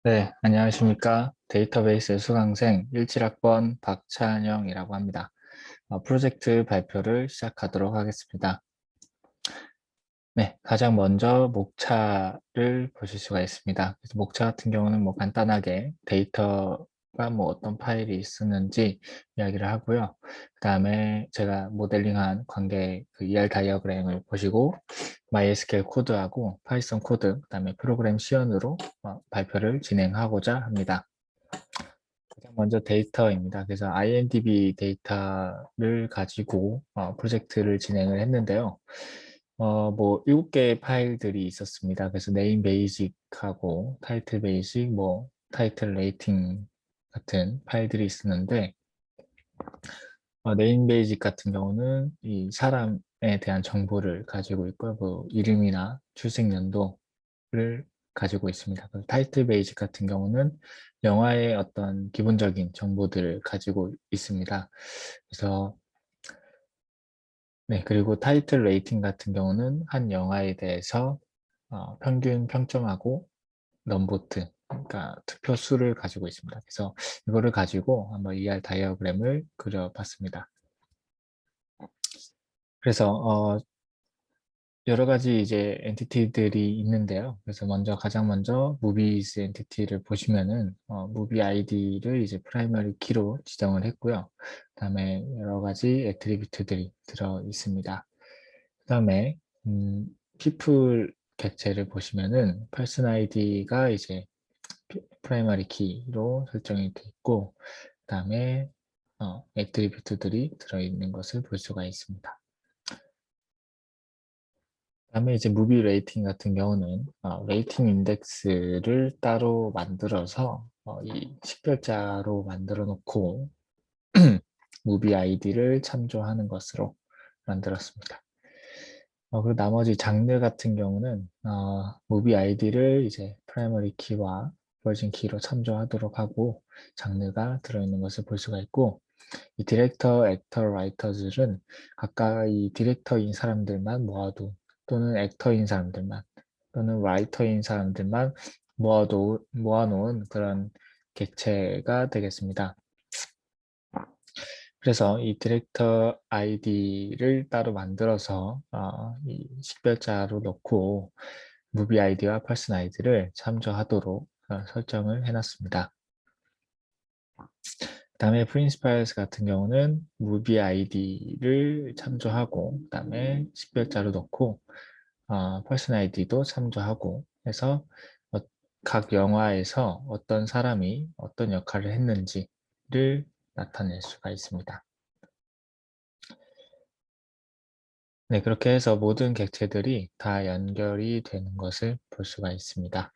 네, 안녕하십니까. 데이터베이스 수강생 17학번 박찬영이라고 합니다. 프로젝트 발표를 시작하도록 하겠습니다. 네, 가장 먼저 목차를 보실 수가 있습니다. 그래서 목차 같은 경우는 간단하게 데이터가 어떤 파일이 있었는지 이야기를 하고요. 그 다음에 제가 모델링한 관계 ER 다이어그램을 보시고 MySQL 코드하고 파이썬 코드, 그 다음에 프로그램 시연으로 발표를 진행하고자 합니다. 가장 먼저 데이터입니다. 그래서 IMDb 데이터를 가지고 프로젝트를 진행을 했는데요. 7개의 파일들이 있었습니다. 그래서 네임 베이직하고 타이틀 베이직, 타이틀 레이팅 같은 파일들이 있었는데, 네임 베이직 같은 경우는 이 사람에 대한 정보를 가지고 있고요. 이름이나 출생 연도를 가지고 있습니다. 타이틀 베이직 같은 경우는 영화의 어떤 기본적인 정보들을 가지고 있습니다. 그래서 네, 그리고 타이틀 레이팅 같은 경우는 한 영화에 대해서 평균 평점하고 넘보트, 그러니까 투표 수를 가지고 있습니다. 그래서 이거를 가지고 한번 ER 다이어그램을 그려봤습니다. 그래서 여러 가지 이제 엔티티들이 있는데요. 그래서 가장 먼저 movies 엔티티를 보시면은 movie ID를 이제 프라이머리 키로 지정을 했고요. 그다음에 여러 가지 애트리뷰트들이 들어 있습니다. 그다음에 people 객체를 보시면은 person ID가 이제 프라이머리 키로 설정이 되어 있고, 그다음에 애트리뷰트들이 들어 있는 것을 볼 수가 있습니다. 그다음에 이제 무비 레이팅 같은 경우는 레이팅 인덱스를 따로 만들어서 이 식별자로 만들어 놓고 무비 아이디를 참조하는 것으로 만들었습니다. 그리고 나머지 장르 같은 경우는 무비 아이디를 이제 프라이머리 키와 버진 키로 참조하도록 하고 장르가 들어있는 것을 볼 수가 있고, 이 디렉터, 액터, 라이터들은 각각 이 디렉터인 사람들만 모아도, 또는 액터인 사람들만, 또는 라이터인 사람들만 모아놓은 그런 객체가 되겠습니다. 그래서 이 디렉터 아이디를 따로 만들어서 이 식별자로 넣고 무비 아이디와 퍼슨 아이디를 참조하도록 설정을 해놨습니다. 그 다음에 프린시팔스 같은 경우는 무비 아이디를 참조하고, 그 다음에 식별자로 넣고 퍼슨 아이디도 참조하고 해서 각 영화에서 어떤 사람이 어떤 역할을 했는지를 나타낼 수가 있습니다. 네, 그렇게 해서 모든 객체들이 다 연결이 되는 것을 볼 수가 있습니다.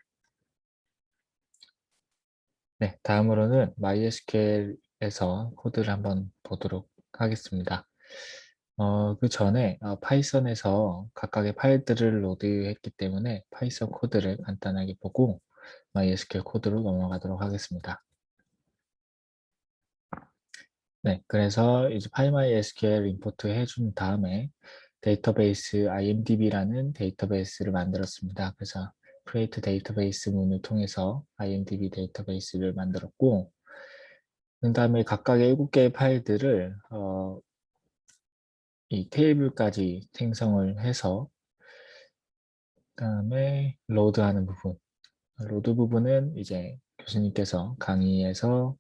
네, 다음으로는 MySQL에서 코드를 한번 보도록 하겠습니다. 그 전에 파이썬에서 각각의 파일들을 로드했기 때문에 파이썬 코드를 간단하게 보고 MySQL 코드로 넘어가도록 하겠습니다. 네, 그래서 이제 PyMySQL 임포트 해준 다음에 데이터베이스 IMDb라는 데이터베이스를 만들었습니다. 그래서 create 데이터베이스 문을 통해서 IMDb 데이터베이스를 만들었고, 그 다음에 각각의 7개의 파일들을 이 테이블까지 생성을 해서 그 다음에 로드하는 부분, 로드 부분은 이제 교수님께서 강의에서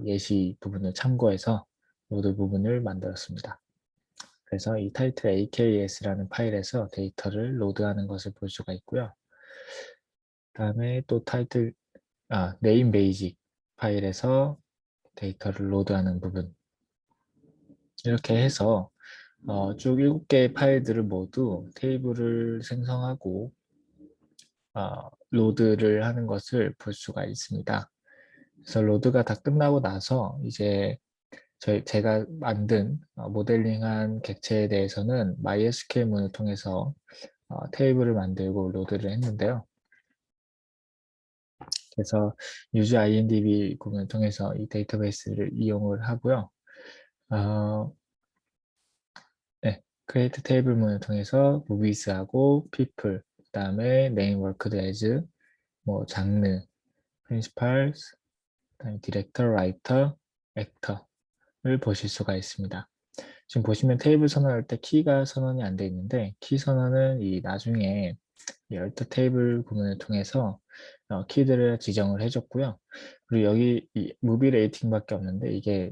예시 부분을 참고해서 로드 부분을 만들었습니다. 그래서 이 타이틀 AKS라는 파일에서 데이터를 로드하는 것을 볼 수가 있고요. 다음에 또 네임 베이직 파일에서 데이터를 로드하는 부분, 이렇게 해서 쭉 7개의 파일들을 모두 테이블을 생성하고 로드를 하는 것을 볼 수가 있습니다. 그래서 로드가 다 끝나고 나서 이제 제가 만든 모델링한 객체에 대해서는 MySQL 문을 통해서 테이블을 만들고 로드를 했는데요. 그래서 use IMDb 구문을 통해서 이 데이터베이스를 이용을 하고요. 네, create 테이블 문을 통해서 movies하고 people, 그 다음에 name worked as, 뭐 장르, principals, 그다음에 디렉터, 라이터, 액터를 보실 수가 있습니다. 지금 보시면 테이블 선언할 때 키가 선언이 안 돼 있는데 키 선언은 이 나중에 이 얼터 테이블 구문을 통해서 키들을 지정을 해줬고요. 그리고 여기 이 무비 레이팅밖에 없는데 이게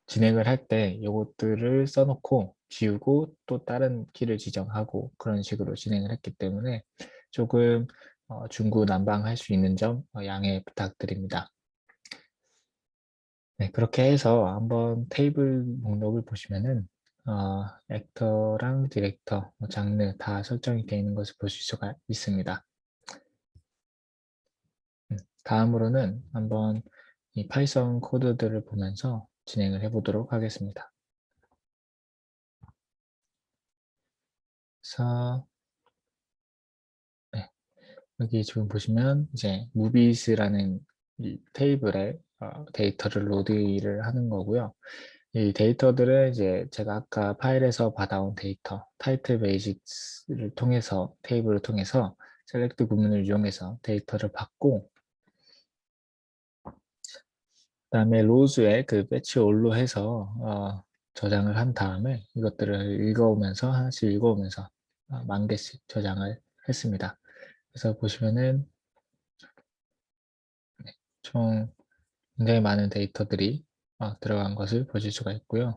진행을 할 때 이것들을 써놓고 지우고 또 다른 키를 지정하고 그런 식으로 진행을 했기 때문에 조금 중구난방할 수 있는 점 양해 부탁드립니다. 네, 그렇게 해서 한번 테이블 목록을 보시면은 액터랑 디렉터, 장르 다 설정이 되어 있는 것을 보실 수가 있습니다. 다음으로는 한번 이 파이썬 코드들을 보면서 진행을 해보도록 하겠습니다. 그래서 네, 여기 지금 보시면 이제 movies라는 이 테이블에 데이터를 로드를 하는 거고요. 이 데이터들은 이제 제가 아까 파일에서 받아온 데이터, 타이틀 베이직스를 통해서 테이블을 통해서 셀렉트 구문을 이용해서 데이터를 받고 그다음에 로즈에 그 배치 올로 해서 저장을 한 다음에 이것들을 읽어오면서 하나씩 읽어오면서 10,000개씩 저장을 했습니다. 그래서 보시면은 총 굉장히 많은 데이터들이 들어간 것을 보실 수가 있고요.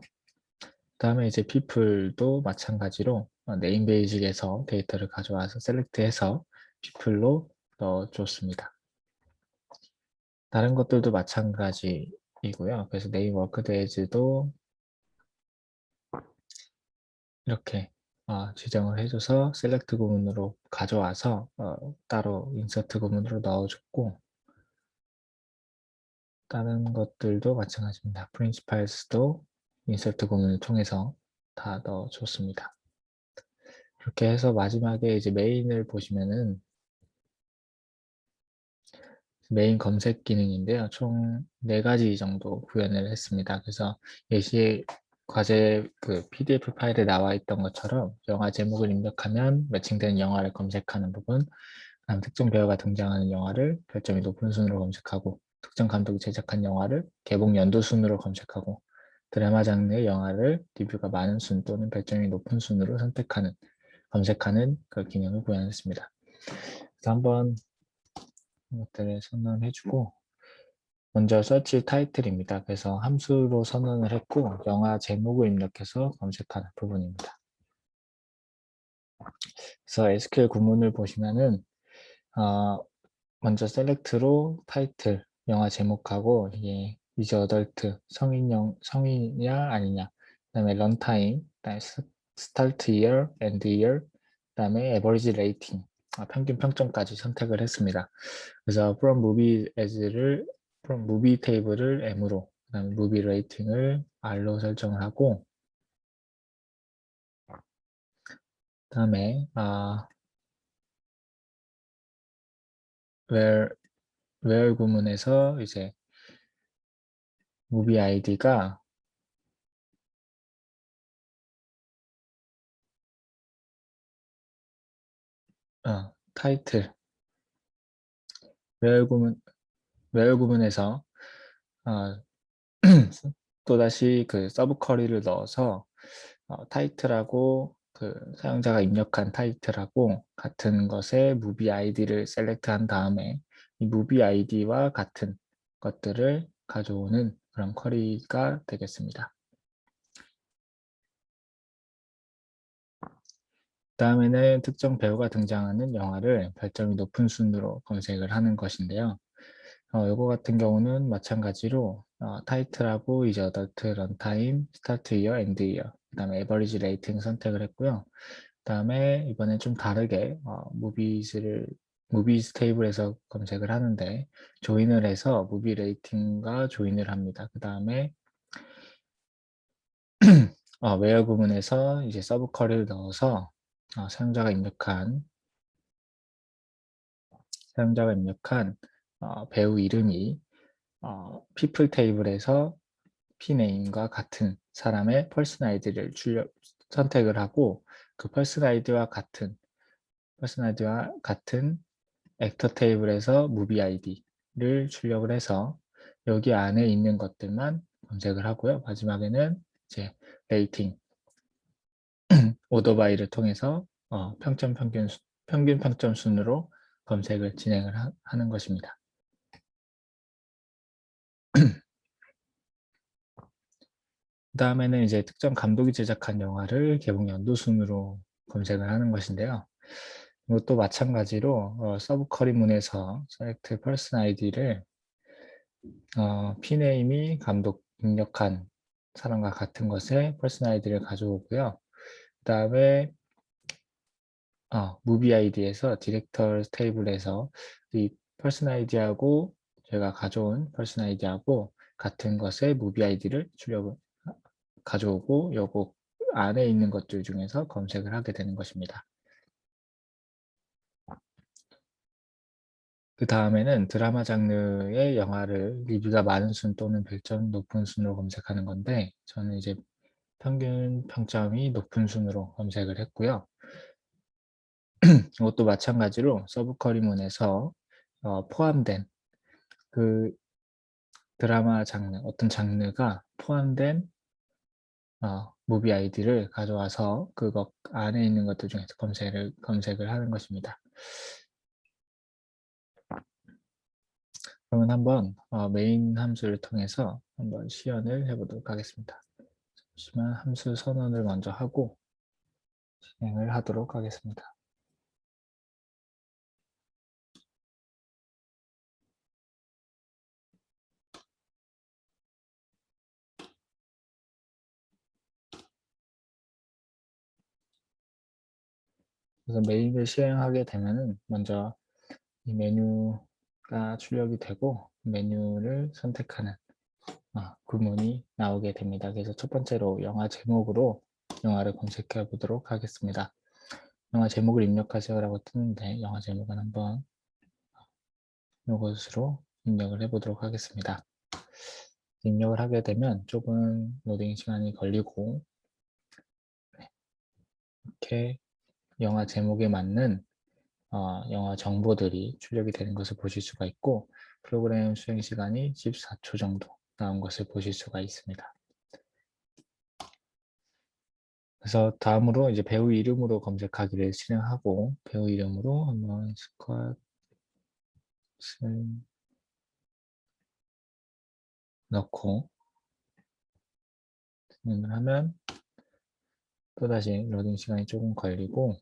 다음에 이제 people도 마찬가지로 네임 베이직에서 데이터를 가져와서 셀렉트해서 people로 넣어줬습니다. 다른 것들도 마찬가지이고요. 그래서 네임 워크데이즈도 이렇게 지정을 해줘서 셀렉트 구문으로 가져와서 따로 인서트 구문으로 넣어줬고 다른 것들도 마찬가지입니다. principals도 인서트 구문을 통해서 다 넣어줬습니다. 이렇게 해서 마지막에 이제 메인을 보시면은 메인 검색 기능인데요. 총 4가지 정도 구현을 했습니다. 그래서 예시 과제 그 PDF 파일에 나와 있던 것처럼 영화 제목을 입력하면 매칭되는 영화를 검색하는 부분, 그다음 특정 배우가 등장하는 영화를 별점이 높은 순으로 검색하고 특정 감독이 제작한 영화를 개봉 연도 순으로 검색하고 드라마 장르의 영화를 리뷰가 많은 순 또는 별점이 높은 순으로 선택하는 검색하는 그 기능을 구현했습니다. 그래서 한번 이것들을 선언해주고 먼저 서치 타이틀입니다. 그래서 함수로 선언을 했고 영화 제목을 입력해서 검색하는 부분입니다. 그래서 SQL 구문을 보시면은 먼저 셀렉트로 타이틀 영화 제목하고 이게 이제 어덜트 성인이냐 아니냐 그다음에 런타임 그다음에 스타트 이어 엔드 이어 그다음에 에버리지 레이팅 평균 평점까지 선택을 했습니다. 그래서 from movie as를 from movie table을 m으로 그다음에 movie rating을 r로 설정을 하고 그다음에 where 구문에서 이제 movie id가 타이틀 where 구문에서 또다시 그 서브 쿼리를 넣어서 타이틀하고 그 사용자가 입력한 타이틀하고 같은 것에 무비 아이디를 셀렉트한 다음에 이 무비 아이디와 같은 것들을 가져오는 그런 쿼리가 되겠습니다. 다음에는 특정 배우가 등장하는 영화를 별점이 높은 순으로 검색을 하는 것인데요. 이거 같은 경우는 마찬가지로 타이틀하고 이제 어덜트, 런타임, 스타트 이어, 엔드 이어 그 다음에 에버리지 레이팅 선택을 했고요. 그 다음에 이번엔 좀 다르게 무비즈 테이블에서 검색을 하는데 조인을 해서 무비 레이팅과 조인을 합니다. 그 다음에 웨어 구문에서 이제 서브 쿼리를 넣어서 사용자가 입력한 배우 이름이 people 테이블에서 pname과 같은 사람의 person id를 선택을 하고 그 person id와 같은 액터 테이블에서 무비 아이디를 출력을 해서 여기 안에 있는 것들만 검색을 하고요. 마지막에는 이제 레이팅, 오더바이를 통해서 평점 평균 평점 순으로 검색을 진행을 하는 것입니다. 그 다음에는 이제 특정 감독이 제작한 영화를 개봉 연도 순으로 검색을 하는 것인데요. 이것도 마찬가지로 서브 쿼리문에서 select person id를 pname이 감독 입력한 사람과 같은 것에 person id를 가져오고요. 그 다음에 movie id에서 디렉터 테이블에서 이 person id하고 제가 가져온 person id하고 같은 것에 movie id를 출력을 가져오고 요거 안에 있는 것들 중에서 검색을 하게 되는 것입니다. 그 다음에는 드라마 장르의 영화를 리뷰가 많은 순 또는 별점 높은 순으로 검색하는 건데 저는 이제 평균 평점이 높은 순으로 검색을 했고요. 이것도 마찬가지로 서브 쿼리문에서 포함된 그 드라마 장르, 어떤 장르가 포함된 무비 아이디를 가져와서 그거 안에 있는 것들 중에서 검색을 하는 것입니다. 그러면 한번 메인 함수를 통해서 한번 시연을 해보도록 하겠습니다. 잠시만 함수 선언을 먼저 하고 진행을 하도록 하겠습니다. 그래서 메인을 실행하게 되면은 먼저 이 메뉴가 출력이 되고 메뉴를 선택하는 구문이 나오게 됩니다. 그래서 첫 번째로 영화 제목으로 영화를 검색해 보도록 하겠습니다. 영화 제목을 입력하세요라고 뜨는데 영화 제목은 한번 이것으로 입력을 해 보도록 하겠습니다. 입력을 하게 되면 조금 로딩 시간이 걸리고 이렇게 영화 제목에 맞는 영화 정보들이 출력이 되는 것을 보실 수가 있고 프로그램 수행 시간이 14초 정도 나온 것을 보실 수가 있습니다. 그래서 다음으로 이제 배우 이름으로 검색하기를 실행하고 배우 이름으로 한번 스쿼트를 넣고 진행을 하면 또다시 로딩 시간이 조금 걸리고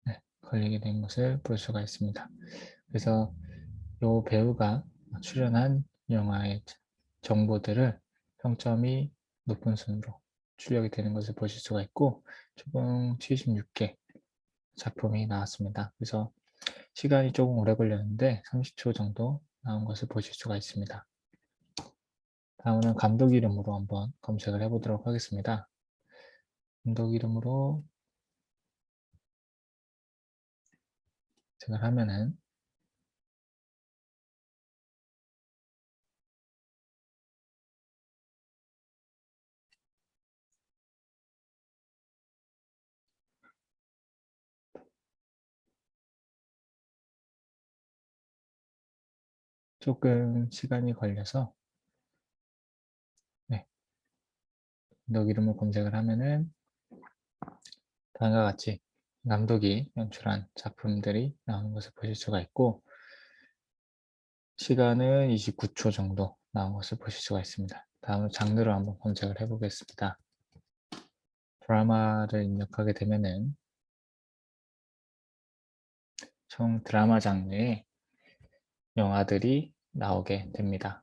네, 걸리게 된 것을 볼 수가 있습니다. 그래서 이 배우가 출연한 영화의 정보들을 평점이 높은 순으로 출력이 되는 것을 보실 수가 있고 총 76개 작품이 나왔습니다. 그래서 시간이 조금 오래 걸렸는데 30초 정도 나온 것을 보실 수가 있습니다. 다음은 감독 이름으로 한번 검색을 해보도록 하겠습니다. 감독 이름으로 검색을 하면은 조금 시간이 걸려서 감독 이름을 검색을 하면은 다음과 같이 감독이 연출한 작품들이 나오는 것을 보실 수가 있고 시간은 29초 정도 나온 것을 보실 수가 있습니다. 다음으로 장르로 한번 검색을 해보겠습니다. 드라마를 입력하게 되면은 총 드라마 장르의 영화들이 나오게 됩니다.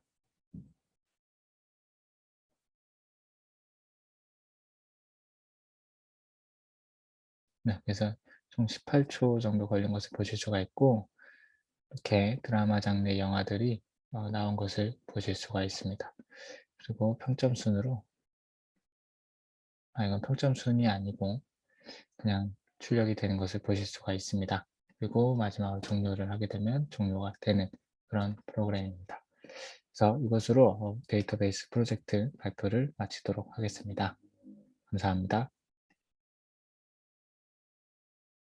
네, 그래서 총 18초 정도 걸린 것을 보실 수가 있고 이렇게 드라마 장르의 영화들이 나온 것을 보실 수가 있습니다. 그리고 평점 순으로 이건 평점 순이 아니고 그냥 출력이 되는 것을 보실 수가 있습니다. 그리고 마지막으로 종료를 하게 되면 종료가 되는 그런 프로그램입니다. 그래서 이것으로 데이터베이스 프로젝트 발표를 마치도록 하겠습니다. 감사합니다.